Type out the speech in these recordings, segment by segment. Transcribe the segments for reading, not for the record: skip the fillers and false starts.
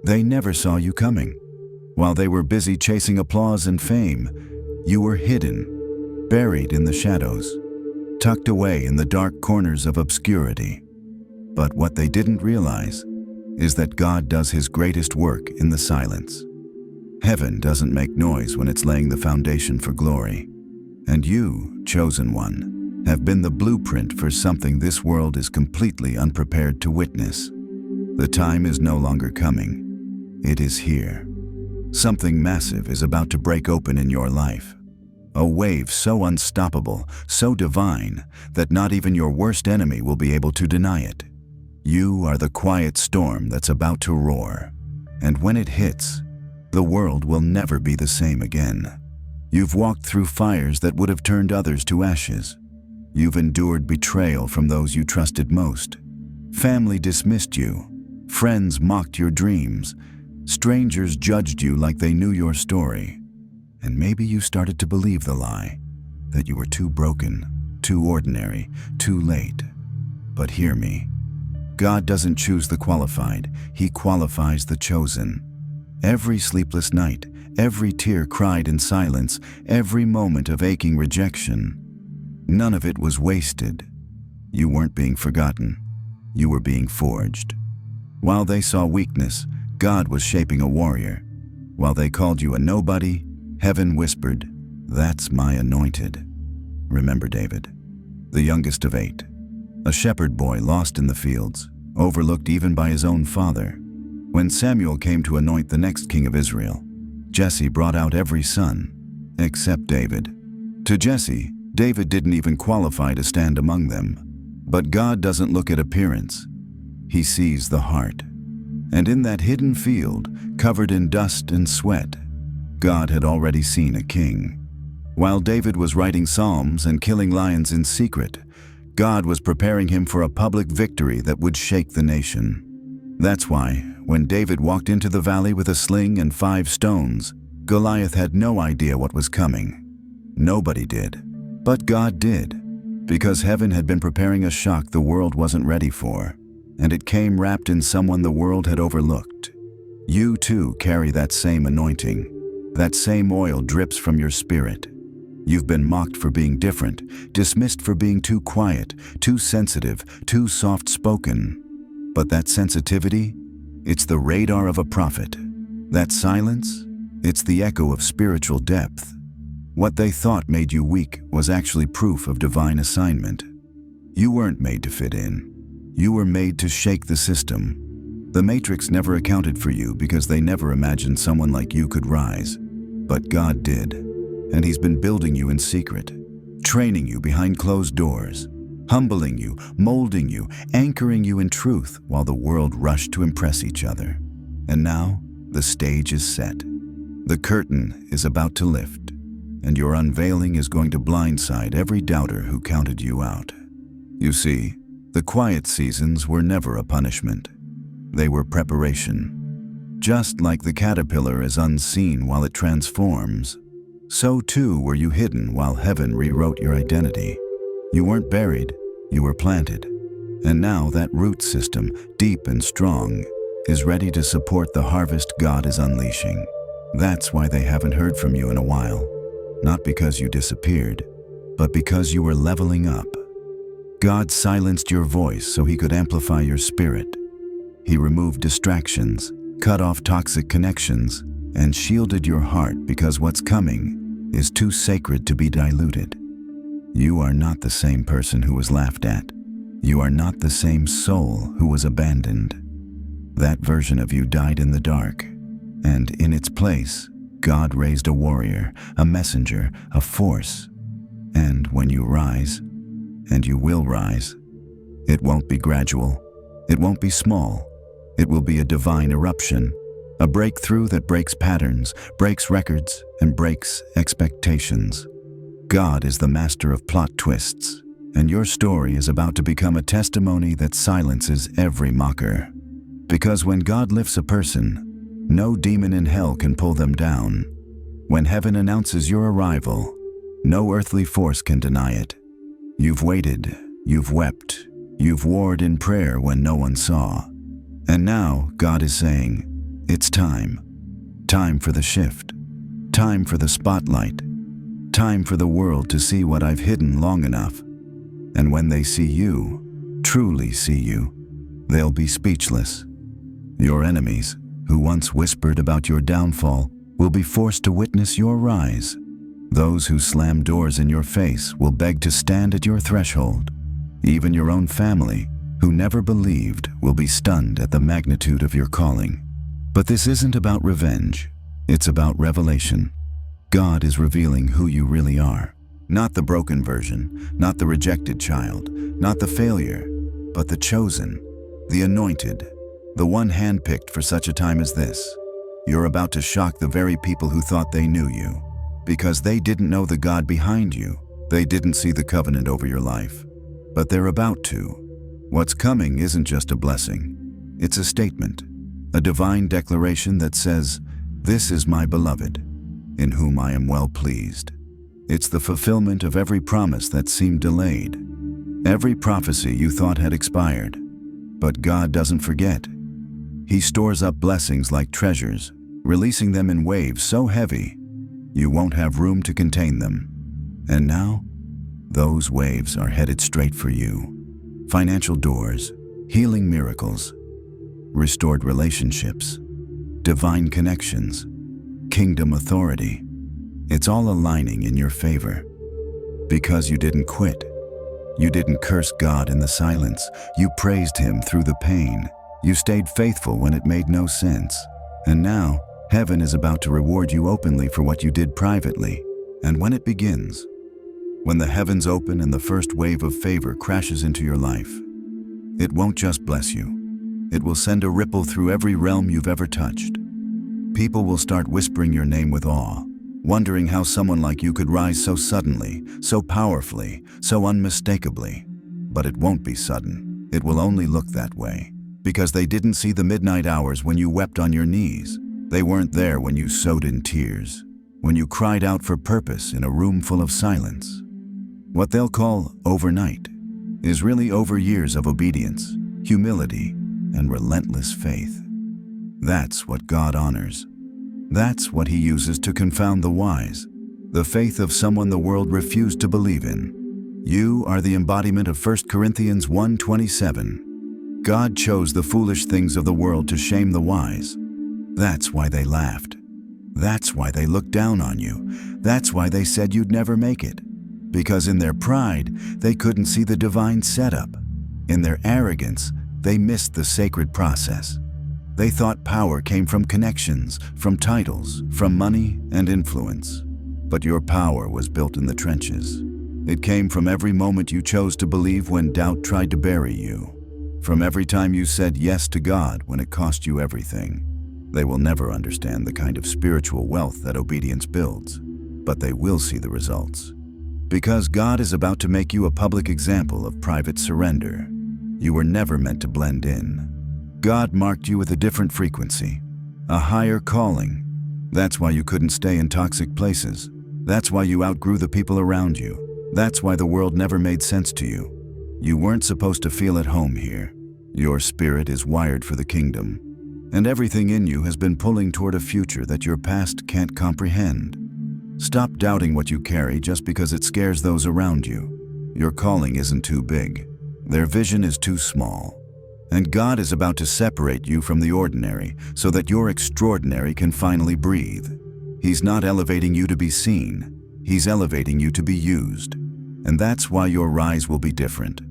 They never saw you coming. While they were busy chasing applause and fame, you were hidden, buried in the shadows, tucked away in the dark corners of obscurity. But what they didn't realize is that God does His greatest work in the silence. Heaven doesn't make noise when it's laying the foundation for glory. And you, chosen one, have been the blueprint for something this world is completely unprepared to witness. The time is no longer coming. It is here. Something massive is about to break open in your life. A wave so unstoppable, so divine, that not even your worst enemy will be able to deny it. You are the quiet storm that's about to roar. And when it hits, the world will never be the same again. You've walked through fires that would have turned others to ashes. You've endured betrayal from those you trusted most. Family dismissed you. Friends mocked your dreams. Strangers judged you like they knew your story. And maybe you started to believe the lie, that you were too broken, too ordinary, too late. But hear me. God doesn't choose the qualified, He qualifies the chosen. Every sleepless night, every tear cried in silence, every moment of aching rejection, none of it was wasted. You weren't being forgotten. You were being forged. While they saw weakness, God was shaping a warrior. While they called you a nobody, heaven whispered, "That's my anointed." Remember David, the youngest of 8, a shepherd boy lost in the fields, overlooked even by his own father. When Samuel came to anoint the next king of Israel, Jesse brought out every son, except David. To Jesse, David didn't even qualify to stand among them. But God doesn't look at appearance. He sees the heart. And in that hidden field, covered in dust and sweat, God had already seen a king. While David was writing psalms and killing lions in secret, God was preparing him for a public victory that would shake the nation. That's why, when David walked into the valley with a sling and 5 stones, Goliath had no idea what was coming. Nobody did. But God did, because heaven had been preparing a shock the world wasn't ready for, and it came wrapped in someone the world had overlooked. You too carry that same anointing. That same oil drips from your spirit. You've been mocked for being different, dismissed for being too quiet, too sensitive, too soft-spoken. But that sensitivity, it's the radar of a prophet. That silence, it's the echo of spiritual depth. What they thought made you weak was actually proof of divine assignment. You weren't made to fit in. You were made to shake the system. The Matrix never accounted for you because they never imagined someone like you could rise. But God did. And He's been building you in secret, training you behind closed doors, humbling you, molding you, anchoring you in truth while the world rushed to impress each other. And now, the stage is set. The curtain is about to lift, and your unveiling is going to blindside every doubter who counted you out. You see, the quiet seasons were never a punishment. They were preparation. Just like the caterpillar is unseen while it transforms, so too were you hidden while heaven rewrote your identity. You weren't buried, you were planted. And now that root system, deep and strong, is ready to support the harvest God is unleashing. That's why they haven't heard from you in a while. Not because you disappeared, but because you were leveling up. God silenced your voice so He could amplify your spirit. He removed distractions, cut off toxic connections, and shielded your heart because what's coming is too sacred to be diluted. You are not the same person who was laughed at. You are not the same soul who was abandoned. That version of you died in the dark, and in its place, God raised a warrior, a messenger, a force. And when you rise, and you will rise, it won't be gradual, it won't be small, it will be a divine eruption, a breakthrough that breaks patterns, breaks records, and breaks expectations. God is the master of plot twists, and your story is about to become a testimony that silences every mocker. Because when God lifts a person, no demon in hell can pull them down. When heaven announces your arrival, no earthly force can deny it. You've waited, you've wept, you've warred in prayer when no one saw. And now God is saying, It's time. Time for the shift. Time for the spotlight. Time for the world to see what I've hidden long enough. And when they see you, truly see you, they'll be speechless. Your enemies, who once whispered about your downfall, will be forced to witness your rise. Those who slam doors in your face will beg to stand at your threshold. Even your own family, who never believed, will be stunned at the magnitude of your calling. But this isn't about revenge. It's about revelation. God is revealing who you really are. Not the broken version, not the rejected child, not the failure, but the chosen, the anointed, the one handpicked for such a time as this. You're about to shock the very people who thought they knew you. Because they didn't know the God behind you. They didn't see the covenant over your life. But they're about to. What's coming isn't just a blessing. It's a statement, a divine declaration that says, "This is my beloved, in whom I am well pleased." It's the fulfillment of every promise that seemed delayed, every prophecy you thought had expired. But God doesn't forget. He stores up blessings like treasures, releasing them in waves so heavy, you won't have room to contain them. And now, those waves are headed straight for you. Financial doors, healing miracles, restored relationships, divine connections, kingdom authority. It's all aligning in your favor. Because you didn't quit. You didn't curse God in the silence. You praised Him through the pain. You stayed faithful when it made no sense. And now, heaven is about to reward you openly for what you did privately. And when it begins, when the heavens open and the first wave of favor crashes into your life, it won't just bless you. It will send a ripple through every realm you've ever touched. People will start whispering your name with awe, wondering how someone like you could rise so suddenly, so powerfully, so unmistakably. But it won't be sudden. It will only look that way. Because they didn't see the midnight hours when you wept on your knees. They weren't there when you sowed in tears, when you cried out for purpose in a room full of silence. What they'll call overnight is really over years of obedience, humility, and relentless faith. That's what God honors. That's what He uses to confound the wise, the faith of someone the world refused to believe in. You are the embodiment of 1 Corinthians 1:27. God chose the foolish things of the world to shame the wise. That's why they laughed. That's why they looked down on you. That's why they said you'd never make it. Because in their pride, they couldn't see the divine setup. In their arrogance, they missed the sacred process. They thought power came from connections, from titles, from money and influence. But your power was built in the trenches. It came from every moment you chose to believe when doubt tried to bury you. From every time you said yes to God when it cost you everything. They will never understand the kind of spiritual wealth that obedience builds, but they will see the results. Because God is about to make you a public example of private surrender. You were never meant to blend in. God marked you with a different frequency, a higher calling. That's why you couldn't stay in toxic places. That's why you outgrew the people around you. That's why the world never made sense to you. You weren't supposed to feel at home here. Your spirit is wired for the kingdom. And everything in you has been pulling toward a future that your past can't comprehend. Stop doubting what you carry just because it scares those around you. Your calling isn't too big. Their vision is too small. And God is about to separate you from the ordinary so that your extraordinary can finally breathe. He's not elevating you to be seen. He's elevating you to be used. And that's why your rise will be different.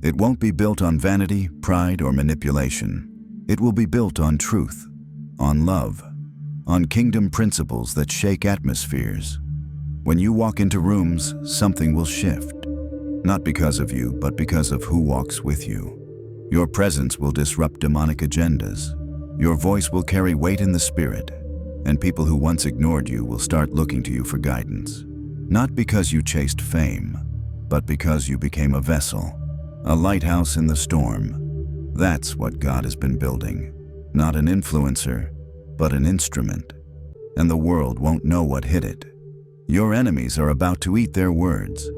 It won't be built on vanity, pride, or manipulation. It will be built on truth, on love, on kingdom principles that shake atmospheres. When you walk into rooms, something will shift. Not because of you, but because of who walks with you. Your presence will disrupt demonic agendas. Your voice will carry weight in the spirit, and people who once ignored you will start looking to you for guidance. Not because you chased fame, but because you became a vessel, a lighthouse in the storm. That's what God has been building. Not an influencer, but an instrument. And the world won't know what hit it. Your enemies are about to eat their words.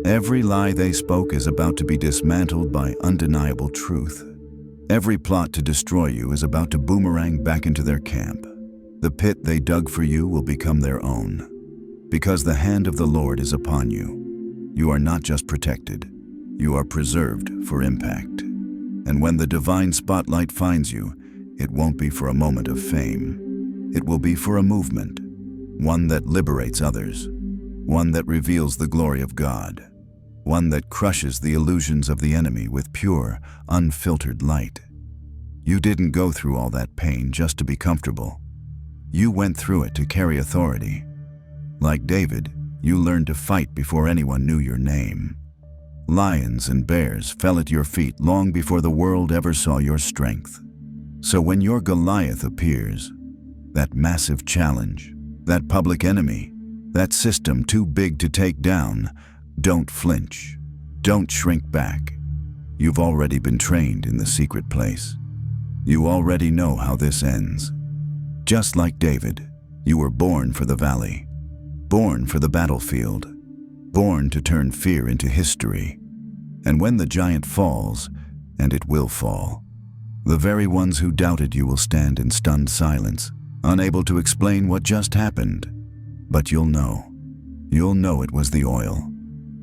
Every lie they spoke is about to be dismantled by undeniable truth. Every plot to destroy you is about to boomerang back into their camp. The pit they dug for you will become their own. Because the hand of the Lord is upon you. You are not just protected, you are preserved for impact. And when the divine spotlight finds you, it won't be for a moment of fame. It will be for a movement, one that liberates others, one that reveals the glory of God, one that crushes the illusions of the enemy with pure, unfiltered light. You didn't go through all that pain just to be comfortable. You went through it to carry authority. Like David, you learned to fight before anyone knew your name. Lions and bears fell at your feet long before the world ever saw your strength. So when your Goliath appears, that massive challenge, that public enemy, that system too big to take down, don't flinch. Don't shrink back. You've already been trained in the secret place. You already know how this ends. Just like David, you were born for the valley, born for the battlefield, born to turn fear into history. And when the giant falls, and it will fall, the very ones who doubted you will stand in stunned silence, unable to explain what just happened. But you'll know it was the oil,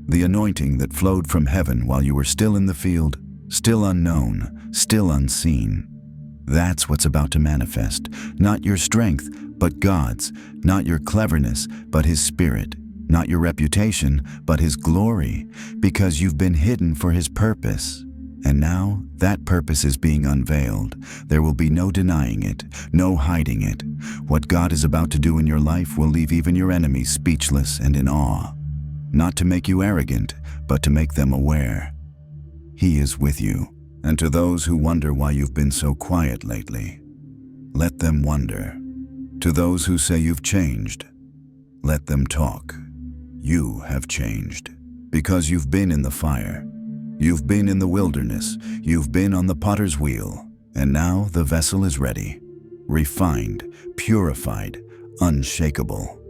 the anointing that flowed from heaven while you were still in the field, still unknown, still unseen. That's what's about to manifest, not your strength, but God's, not your cleverness, but His Spirit. Not your reputation, but His glory, because you've been hidden for His purpose. And now that purpose is being unveiled. There will be no denying it, no hiding it. What God is about to do in your life will leave even your enemies speechless and in awe. Not to make you arrogant, but to make them aware. He is with you. And to those who wonder why you've been so quiet lately, let them wonder. To those who say you've changed, let them talk. You have changed because you've been in the fire. You've been in the wilderness. You've been on the potter's wheel. And now the vessel is ready, refined, purified, unshakable.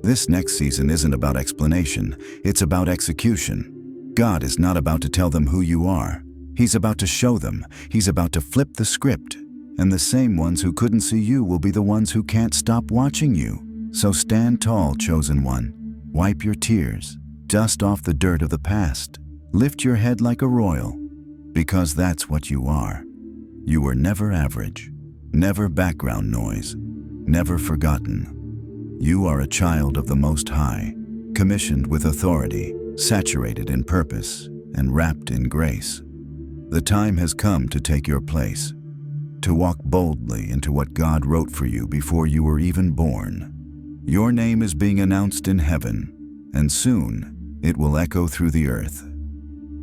This next season isn't about explanation. It's about execution. God is not about to tell them who you are. He's about to show them. He's about to flip the script. And the same ones who couldn't see you will be the ones who can't stop watching you. So stand tall, chosen one. Wipe your tears, dust off the dirt of the past. Lift your head like a royal, because that's what you are. You were never average, never background noise, never forgotten. You are a child of the Most High, commissioned with authority, saturated in purpose, and wrapped in grace. The time has come to take your place, to walk boldly into what God wrote for you before you were even born. Your name is being announced in heaven, and soon it will echo through the earth.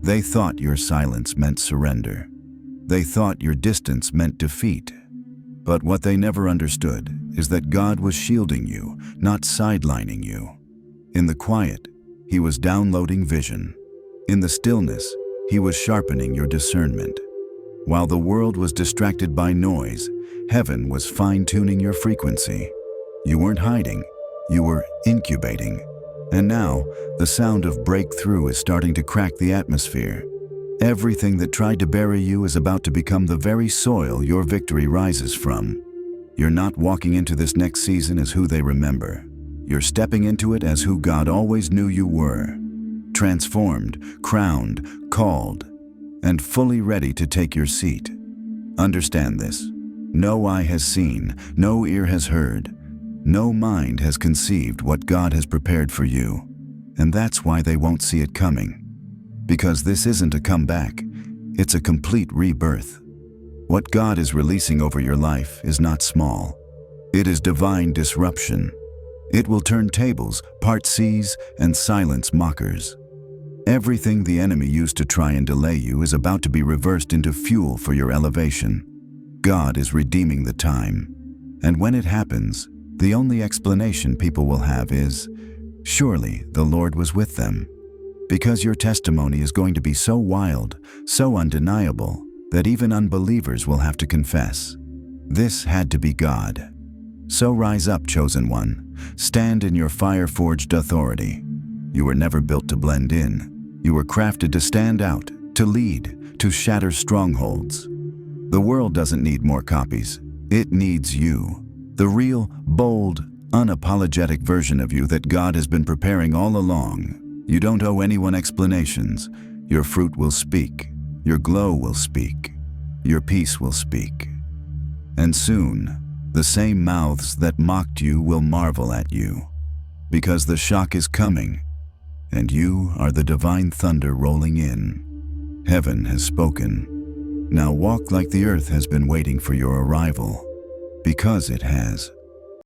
They thought your silence meant surrender. They thought your distance meant defeat. But what they never understood is that God was shielding you, not sidelining you. In the quiet, He was downloading vision. In the stillness, He was sharpening your discernment. While the world was distracted by noise, heaven was fine-tuning your frequency. You weren't hiding, you were incubating. And now, the sound of breakthrough is starting to crack the atmosphere. Everything that tried to bury you is about to become the very soil your victory rises from. You're not walking into this next season as who they remember. You're stepping into it as who God always knew you were. Transformed, crowned, called, and fully ready to take your seat. Understand this. No eye has seen, no ear has heard, no mind has conceived what God has prepared for you. And that's why they won't see it coming. Because this isn't a comeback, it's a complete rebirth. What God is releasing over your life is not small. It is divine disruption. It will turn tables, part seas, and silence mockers. Everything the enemy used to try and delay you is about to be reversed into fuel for your elevation. God is redeeming the time. And when it happens, the only explanation people will have is, surely the Lord was with them. Because your testimony is going to be so wild, so undeniable, that even unbelievers will have to confess, this had to be God. So rise up, chosen one. Stand in your fire-forged authority. You were never built to blend in. You were crafted to stand out, to lead, to shatter strongholds. The world doesn't need more copies. It needs you. The real, bold, unapologetic version of you that God has been preparing all along. You don't owe anyone explanations. Your fruit will speak. Your glow will speak. Your peace will speak. And soon, the same mouths that mocked you will marvel at you. Because the shock is coming, and you are the divine thunder rolling in. Heaven has spoken. Now walk like the earth has been waiting for your arrival, because it has.